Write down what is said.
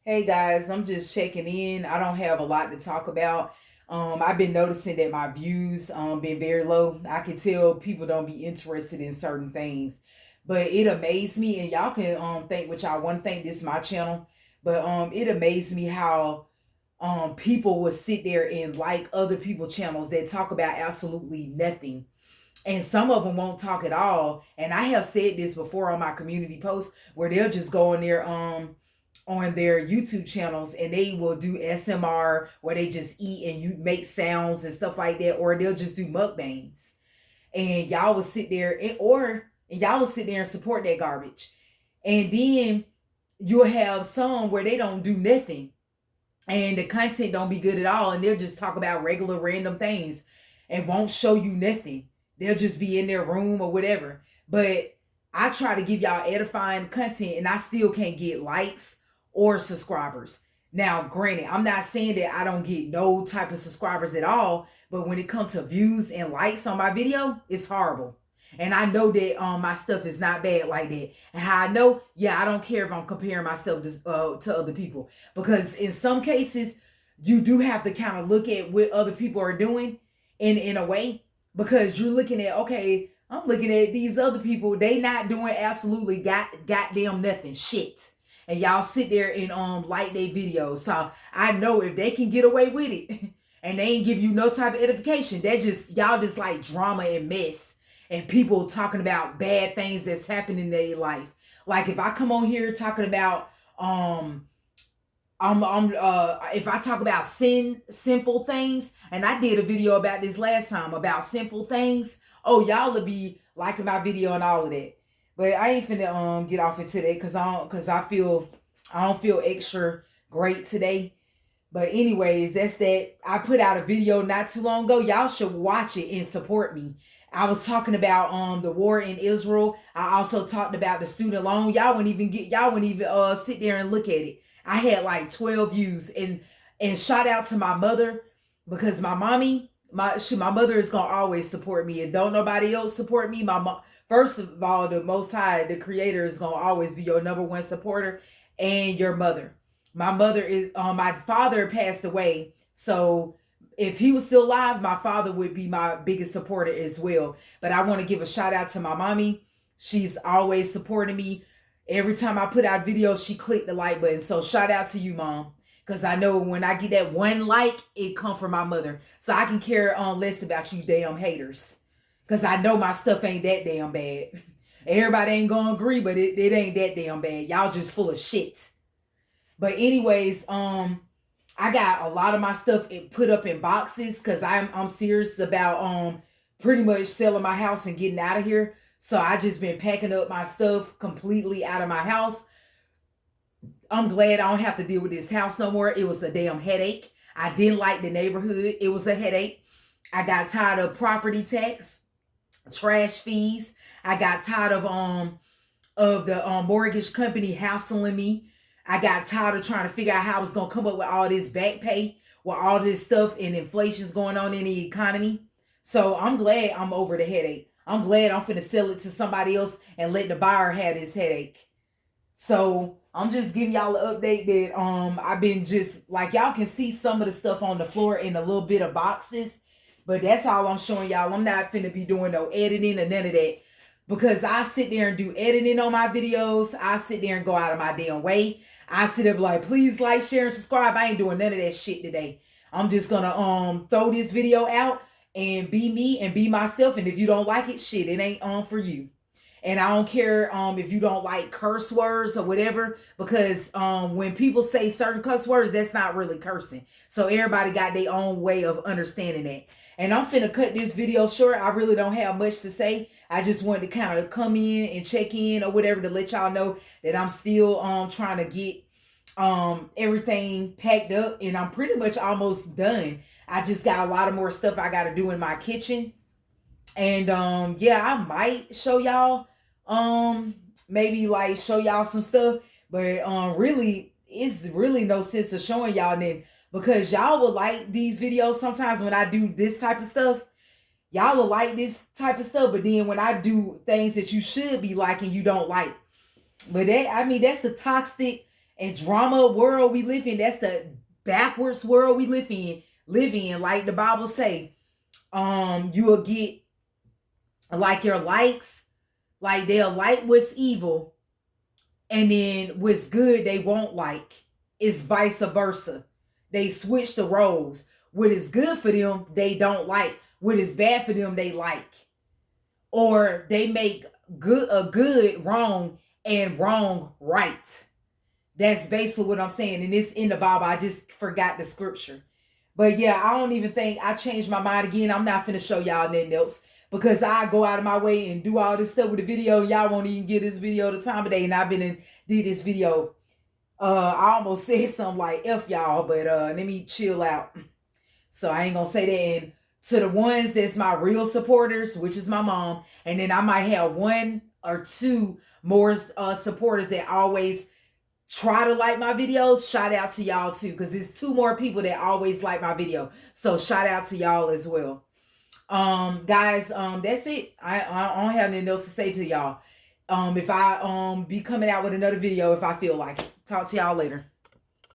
Hey guys, I'm just checking in. I don't have a lot to talk about. I've been noticing that my views been very low. I can tell people don't be interested in certain things, but it amazed me. And y'all can think what y'all want to think. This is my channel, but it amazed me how people will sit there and like other people channels that talk about absolutely nothing, and some of them won't talk at all. And I have said this before on my community posts where they'll just go on their YouTube channels and they will do SMR where they just eat and you make sounds and stuff like that, or they'll just do mukbangs. And y'all will sit there and y'all will sit there and support that garbage. And then you'll have some where they don't do nothing and the content don't be good at all, and they'll just talk about regular random things and won't show you nothing. They'll just be in their room or whatever. But I try to give y'all edifying content and I still can't get likes or subscribers. Now, granted, I'm not saying that I don't get no type of subscribers at all, but when it comes to views and likes on my video, it's horrible. And I know that my stuff is not bad like that. And how I know, yeah, I don't care if I'm comparing myself to other people, because in some cases you do have to kind of look at what other people are doing in a way, because you're looking at, okay, I'm looking at these other people, they not doing absolutely goddamn nothing, shit. And y'all sit there and like their videos. So I know if they can get away with it and they ain't give you no type of edification, that just, y'all just like drama and mess and people talking about bad things that's happening in their life. Like if I come on here talking about if I talk about sinful things, and I did a video about this last time about sinful things, oh, y'all will be liking my video and all of that. But I ain't finna get off into that because I don't feel extra great today. But anyways, that's that. I put out a video not too long ago. Y'all should watch it and support me. I was talking about the war in Israel. I also talked about the student loan. Y'all wouldn't even sit there and look at it. I had like 12 views, and shout out to my mother, because my mommy, my mother is gonna always support me, and don't nobody else support me. My mom, first of all, the Most High, the Creator, is gonna always be your number one supporter, and your mother. My mother is my father passed away, so if he was still alive, my father would be my biggest supporter as well. But I want to give a shout out to my mommy. She's always supporting me. Every time I put out videos, she clicked the like button. So shout out to you, Mom. Because I know when I get that one like, it come from my mother. So I can care less about you damn haters. Because I know my stuff ain't that damn bad. Everybody ain't going to agree, but it ain't that damn bad. Y'all just full of shit. But anyways, I got a lot of my stuff put up in boxes because I'm serious about pretty much selling my house and getting out of here. So I just been packing up my stuff completely out of my house. I'm glad I don't have to deal with this house no more. It was a damn headache. I didn't like the neighborhood. It was a headache. I got tired of property tax, trash fees. I got tired of the mortgage company hassling me. I got tired of trying to figure out how I was going to come up with all this back pay with all this stuff and inflation's going on in the economy. So I'm glad I'm over the headache. I'm glad I'm finna sell it to somebody else and let the buyer have this headache. So I'm just giving y'all an update that I've been just, like, y'all can see some of the stuff on the floor in a little bit of boxes. But that's all I'm showing y'all. I'm not finna be doing no editing or none of that. Because I sit there and do editing on my videos. I sit there and go out of my damn way. I sit there and be like, please like, share, and subscribe. I ain't doing none of that shit today. I'm just gonna throw this video out and be me and be myself. And if you don't like it, shit, it ain't on for you. And I don't care if you don't like curse words or whatever, because when people say certain cuss words, that's not really cursing. So everybody got their own way of understanding that. And I'm finna cut this video short. I really don't have much to say. I just wanted to kind of come in and check in or whatever to let y'all know that I'm still trying to get everything packed up, and I'm pretty much almost done. I just got a lot of more stuff I got to do in my kitchen. And yeah, I might show y'all maybe like show y'all some stuff, but really it's really no sense of showing y'all then, because y'all will like these videos sometimes when I do this type of stuff. Y'all will like this type of stuff, but then when I do things that you should be liking, you don't like. But that, I mean, that's the toxic and drama world we live in. That's the backwards world we live in. Like the Bible say, you will get like your likes, like they'll like what's evil, and then what's good they won't like. It's vice versa. They switch the roles. What is good for them, they don't like. What is bad for them, they like. Or they make good wrong and wrong right. That's basically what I'm saying. And it's in the Bible. I just forgot the scripture. But yeah, I don't even think I changed my mind again. I'm not finna show y'all nothing else, because I go out of my way and do all this stuff with the video. Y'all won't even give this video the time of day. And I've been and did this video. I almost said something like F y'all, but let me chill out. So I ain't gonna say that. And to the ones that's my real supporters, which is my mom, and then I might have one or two more supporters that always try to like my videos. Shout out to y'all too, because there's two more people that always like my video. So shout out to y'all as well. Guys, that's it. I don't have nothing else to say to y'all. If I be coming out with another video if I feel like it. Talk to y'all later.